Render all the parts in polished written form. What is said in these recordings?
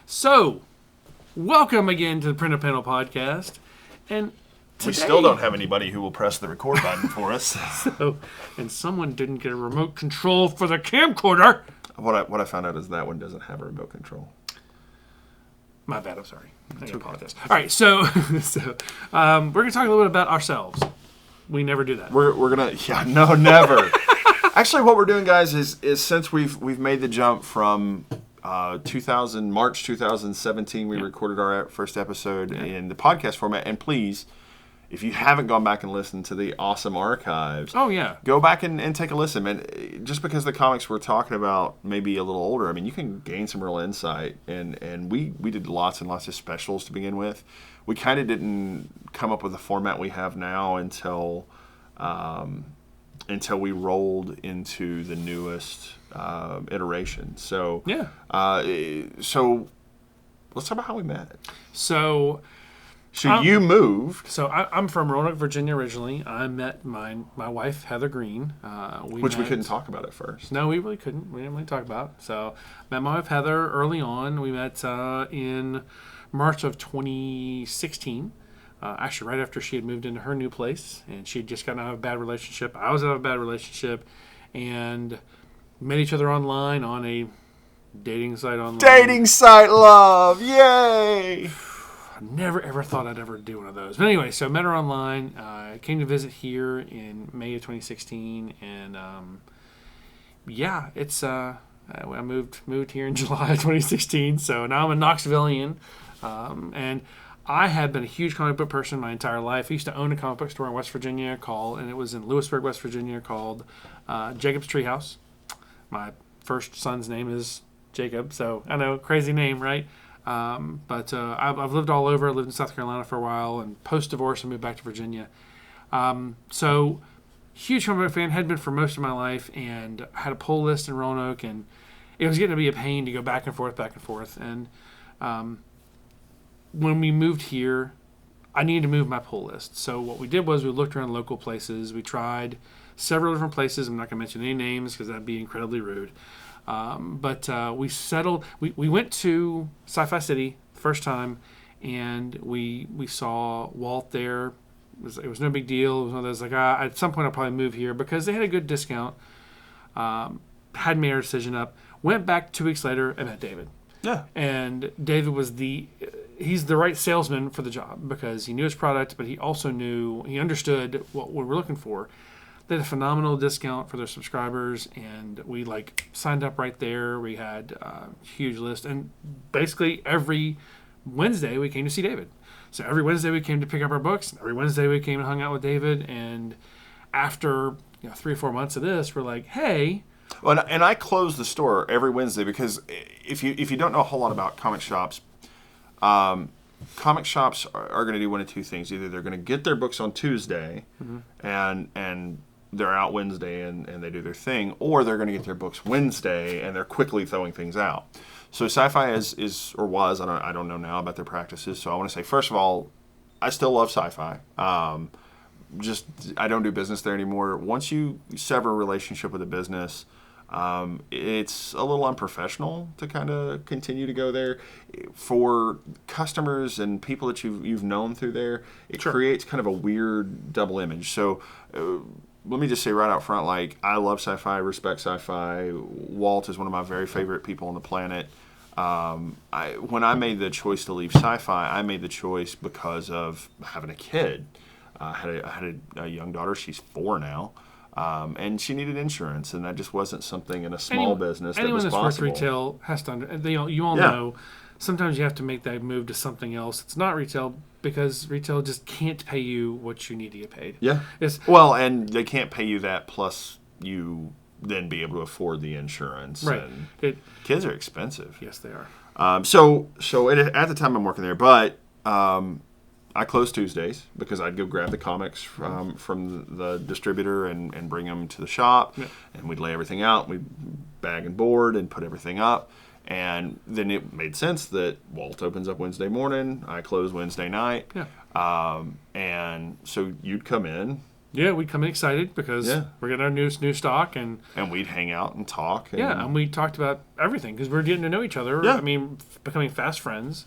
So, welcome again to the Print a Panel podcast. And today, we still don't have anybody who will press the record button for us. And someone didn't get a remote control for the camcorder. What I found out is that one doesn't have a remote control. My bad, I'm sorry. I apologize. All right, so we're going to talk a little bit about ourselves. We never do that. We're going to, never. Actually, what we're doing, guys, is since we've made the jump from March 2017, we recorded our first episode in the podcast format. And please, if you haven't gone back and listened to the awesome archives, go back and take a listen. And just because the comics we're talking about may be a little older, I mean, you can gain some real insight. And we did lots and lots of specials to begin with. We kind of didn't come up with the format we have now until we rolled into the newest iteration. So so let's talk about how we met. So you moved. So I'm from Roanoke, Virginia originally. I met my wife, Heather Green. We couldn't talk about at first. No, we really couldn't. We didn't really talk about it. So met my wife, Heather, early on. We met in March of 2016. Actually, right after she had moved into her new place, and she had just gotten out of a bad relationship. I was out of a bad relationship, and met each other online on a dating site online. Dating site love, yay! I never ever thought I'd ever do one of those. But anyway, so met her online. Came to visit here in May of 2016, and it's I moved here in July of 2016. So now I'm a Knoxvilleian, and I have been a huge comic book person my entire life. I used to own a comic book store in West Virginia and it was in Lewisburg, West Virginia, called Jacob's Treehouse. My first son's name is Jacob, so I know, crazy name, right? But I've lived all over. I lived in South Carolina for a while, and post-divorce I moved back to Virginia. So huge comic book fan, had been for most of my life, and had a pull list in Roanoke, and it was getting to be a pain to go back and forth. And when we moved here, I needed to move my pull list. So what we did was we looked around local places. We tried several different places. I'm not going to mention any names because that'd be incredibly rude. But we settled. We went to Sci-Fi City first time, and we saw Walt there. It was no big deal. It was one of those like, at some point I'll probably move here because they had a good discount. Hadn't made our decision up. Went back 2 weeks later and met David. Yeah. And David was he's the right salesman for the job because he knew his product, but he understood what we were looking for. They had a phenomenal discount for their subscribers, and we signed up right there. We had a huge list, and basically every Wednesday we came to see David. So every Wednesday we came to pick up our books. Every Wednesday we came and hung out with David. And after 3 or 4 months of this, we're like, hey. Well, and I close the store every Wednesday because if you don't know a whole lot about comic shops, comic shops are going to do one of two things. Either they're going to get their books on Tuesday, and they're out Wednesday and they do their thing, or they're going to get their books Wednesday and they're quickly throwing things out. So Sci-Fi is or was, I don't know now about their practices. So I want to say, first of all, I still love Sci-Fi. I don't do business there anymore. Once you sever a relationship with a business, it's a little unprofessional to kind of continue to go there. For customers and people that you've known through there, it creates kind of a weird double image. So let me just say right out front, I love Sci-Fi, respect Sci-Fi. Walt is one of my very favorite people on the planet. When I made the choice to leave Sci-Fi, I made the choice because of having a kid. I had a young daughter. She's 4 now. And she needed insurance, and that just wasn't something in a small business that was possible. Anyone that's worked retail has to you all know, sometimes you have to make that move to something else. It's not retail because retail just can't pay you what you need to get paid. Yeah. And they can't pay you that plus you then be able to afford the insurance. Right. And kids are expensive. Yes, they are. At the time I'm working there, but I closed Tuesdays because I'd go grab the comics from the distributor and bring them to the shop, and we'd lay everything out. We'd bag and board and put everything up. And then it made sense that Walt opens up Wednesday morning, I close Wednesday night. Yeah. And so you'd come in, Yeah, we'd come in excited because we're getting our new stock, and we'd hang out and talk. And and we talked about everything because we're getting to know each other. Yeah. I mean, becoming fast friends.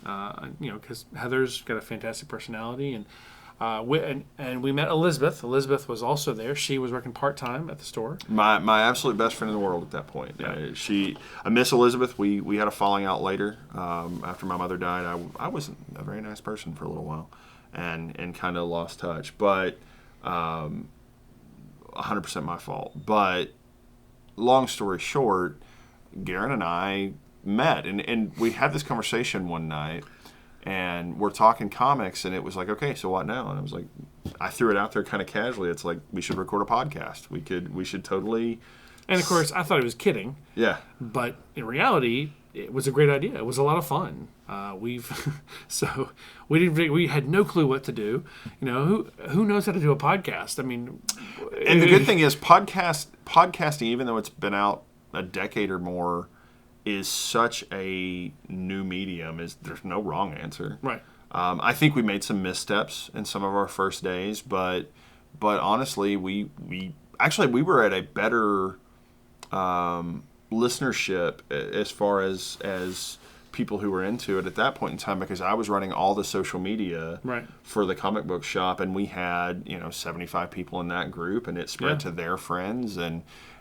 Because Heather's got a fantastic personality, and we met Elizabeth. Elizabeth was also there. She was working part-time at the store. My absolute best friend in the world at that point. Yeah. I miss Elizabeth. We had a falling out later after my mother died. I wasn't a very nice person for a little while, and kind of lost touch. But 100% my fault. But long story short, Garen and I met, and we had this conversation one night. And we're talking comics, and it was like, okay, so what now? And I was like, I threw it out there kind of casually. It's like, we should record a podcast. We should totally. And of course, I thought he was kidding. Yeah. But in reality, it was a great idea. It was a lot of fun. We had no clue what to do. Who knows how to do a podcast? I mean, and the good thing is, podcasting, even though it's been out a decade or more, is such a new medium. There's no wrong answer. Right. I think we made some missteps in some of our first days, but honestly, we were at a better listenership as far as people who were into it at that point in time, because I was running all the social media for the comic book shop, and we had 75 people in that group, and it spread to their friends,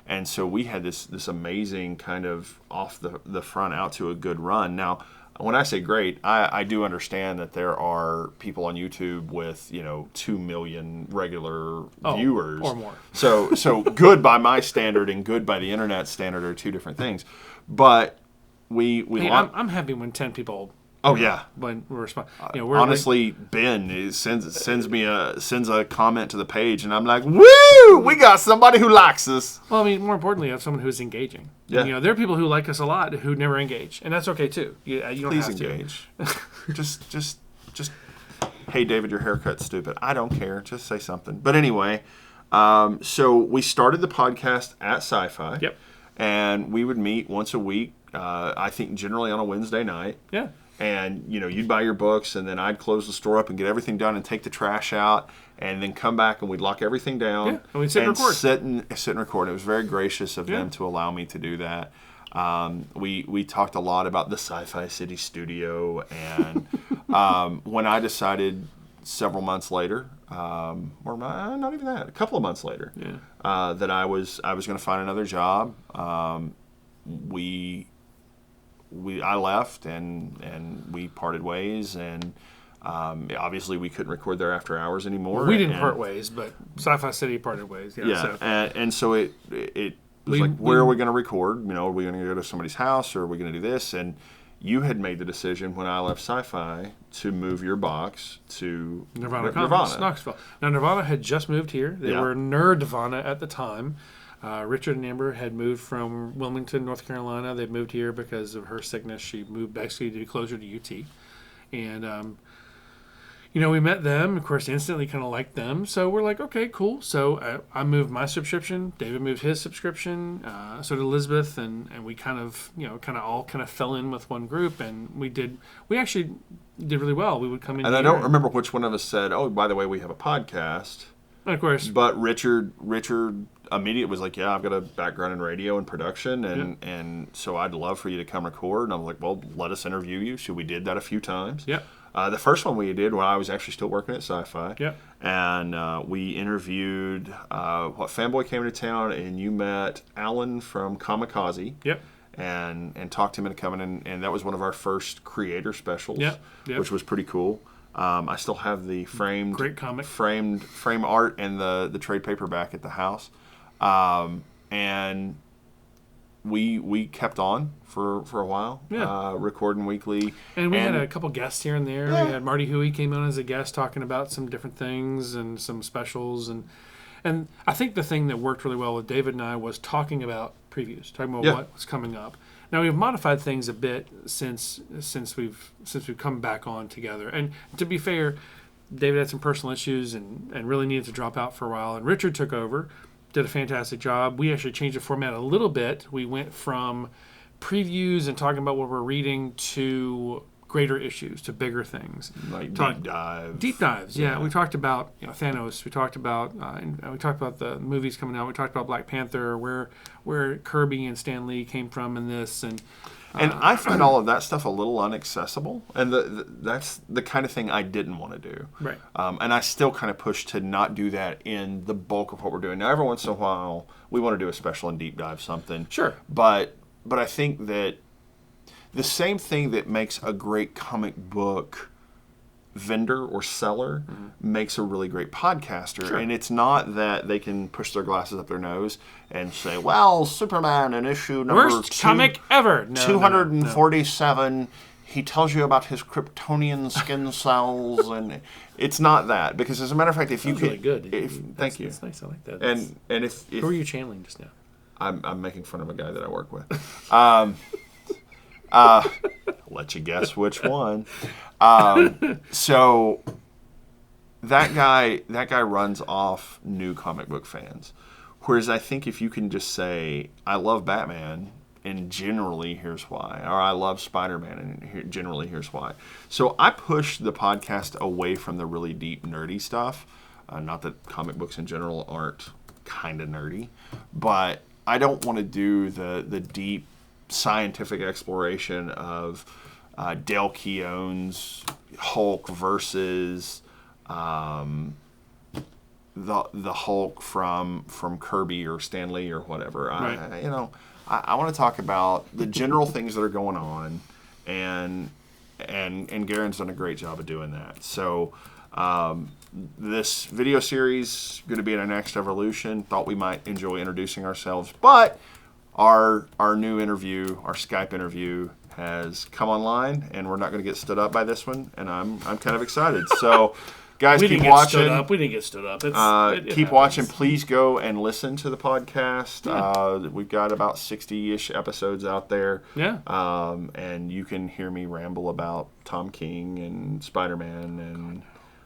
and so we had this amazing kind of off the front out to a good run. Now, when I say great, I do understand that there are people on YouTube with 2 million regular viewers or more. So good by my standard and good by the internet standard are two different things. But I'm happy when 10 people. Oh yeah. When we respond, honestly, Ben sends a comment to the page, and I'm like, woo! We got somebody who likes us. Well, I mean, more importantly, you have someone who's engaging. Yeah. And, there are people who like us a lot who never engage, and that's okay too. You don't Please have to. engage. just. Hey, David, your haircut's stupid. I don't care. Just say something. But anyway, so we started the podcast at Sci-Fi. Yep. And we would meet once a week. I think generally on a Wednesday night. Yeah. And, you'd buy your books, and then I'd close the store up and get everything done and take the trash out, and then come back and we'd lock everything down. Yeah, and we'd sit and record. Sit and record. It was very gracious of them to allow me to do that. We talked a lot about the Sci-Fi City studio, and when I decided several months later, or not even that, a couple of months later, that I was going to find another job, I left and we parted ways, and obviously we couldn't record there after hours anymore. We didn't part ways, but Sci-Fi City parted ways. And so it was where are we going to record? Are we going to go to somebody's house, or are we going to do this? And you had made the decision when I left Sci-Fi to move your box to Nirvana Comics, Knoxville. Now, Nirvana had just moved here. They were Nerdvana at the time. Richard and Amber had moved from Wilmington, North Carolina. They moved here because of her sickness. She moved basically to be closer to UT. And, we met them. Of course, instantly kind of liked them. So we're like, okay, cool. So I moved my subscription. David moved his subscription. So did Elizabeth. And we kind of fell in with one group. And we actually did really well. We would come in. And I don't remember which one of us said, oh, by the way, we have a podcast. And of course. But Richard immediately was like, yeah, I've got a background in radio and production, and so I'd love for you to come record. And I'm like, well, let us interview you. So we did that a few times. Yeah. The first one we did when I was actually still working at Sci-Fi. Yeah. And we interviewed Fanboy came to town, and you met Alan from Kamikaze. Yep. And talked him into coming in, and that was one of our first creator specials. Yep. Which was pretty cool. I still have the framed great comic frame art and the trade paperback at the house. And we kept on for a while, recording weekly. And we had a couple guests here and there. Yeah. We had Marty Huey came on as a guest talking about some different things and some specials. And I think the thing that worked really well with David and I was talking about previews, talking about what was coming up. Now, we've modified things a bit since we've come back on together. And to be fair, David had some personal issues and really needed to drop out for a while. And Richard took over, did a fantastic job. We actually changed the format a little bit. We went from previews and talking about what we're reading to greater issues, to bigger things. Like Talk- deep dive. Deep dives, yeah. Yeah. We talked about Thanos. We talked about the movies coming out. We talked about Black Panther, where Kirby and Stan Lee came from in this, and I find all of that stuff a little inaccessible, and that's the kind of thing I didn't want to do. Right. And I still kind of push to not do that in the bulk of what we're doing. Now, every once in a while, we want to do a special and deep dive something. Sure. But I think that the same thing that makes a great comic book vendor or seller makes a really great podcaster. Sure. And it's not that they can push their glasses up their nose and say, well, Superman in issue number worst comic ever. No, 247, he tells you about his Kryptonian skin cells, and it's not that. Because as a matter of fact, if you That's could... really good. Thank you. That's nice. I like that. And if Who are you channeling just now? I'm making fun of a guy that I work with. Let you guess which one. So that guy runs off new comic book fans. Whereas I think if you can just say, I love Batman, and generally here's why, or I love Spider-Man, and generally here's why. So I push the podcast away from the really deep, nerdy stuff. Not that comic books in general aren't kind of nerdy, but I don't want to do the deep scientific exploration of Dale Keown's Hulk versus the Hulk from Kirby or Stan Lee or whatever. Right. I want to talk about the general things that are going on, and Garen's done a great job of doing that. So this video series going to be in our next evolution. Thought we might enjoy introducing ourselves, but our new interview, our Skype interview, has come online, and we're not going to get stood up by this one, and I'm kind of excited. So, guys, keep watching. We didn't get stood up. It Keep happens. watching. Please go and listen to the podcast. Yeah. We've got about 60-ish episodes out there. Yeah. And you can hear me ramble about Tom King and Spider-Man and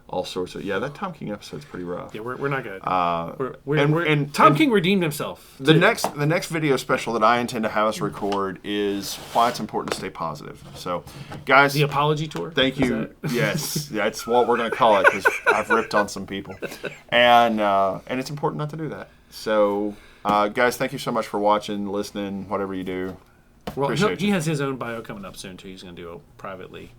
all sorts of... Yeah, that Tom King episode's pretty rough. Yeah, we're not good. And Tom King redeemed himself. The next video special that I intend to have us record is why it's important to stay positive. So, guys... The apology tour? Thank you. Yes, that's what we're going to call it, because I've ripped on some people. And it's important not to do that. So, guys, thank you so much for watching, listening, whatever you do. Well, Appreciate he you. has his own bio coming up soon, too. He's going to do it privately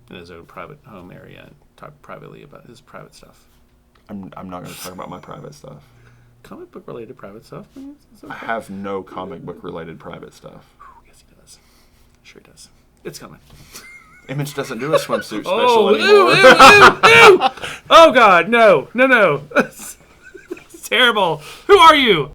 in his own private home area and talk privately about his private stuff. I'm not going to talk about my private stuff. Comic book related private stuff? It's okay. I have no comic book related private stuff. Yes, he does. Sure he does. It's coming. Image doesn't do a swimsuit special Oh, anymore. ew. Oh, God, no. It's terrible. Who are you?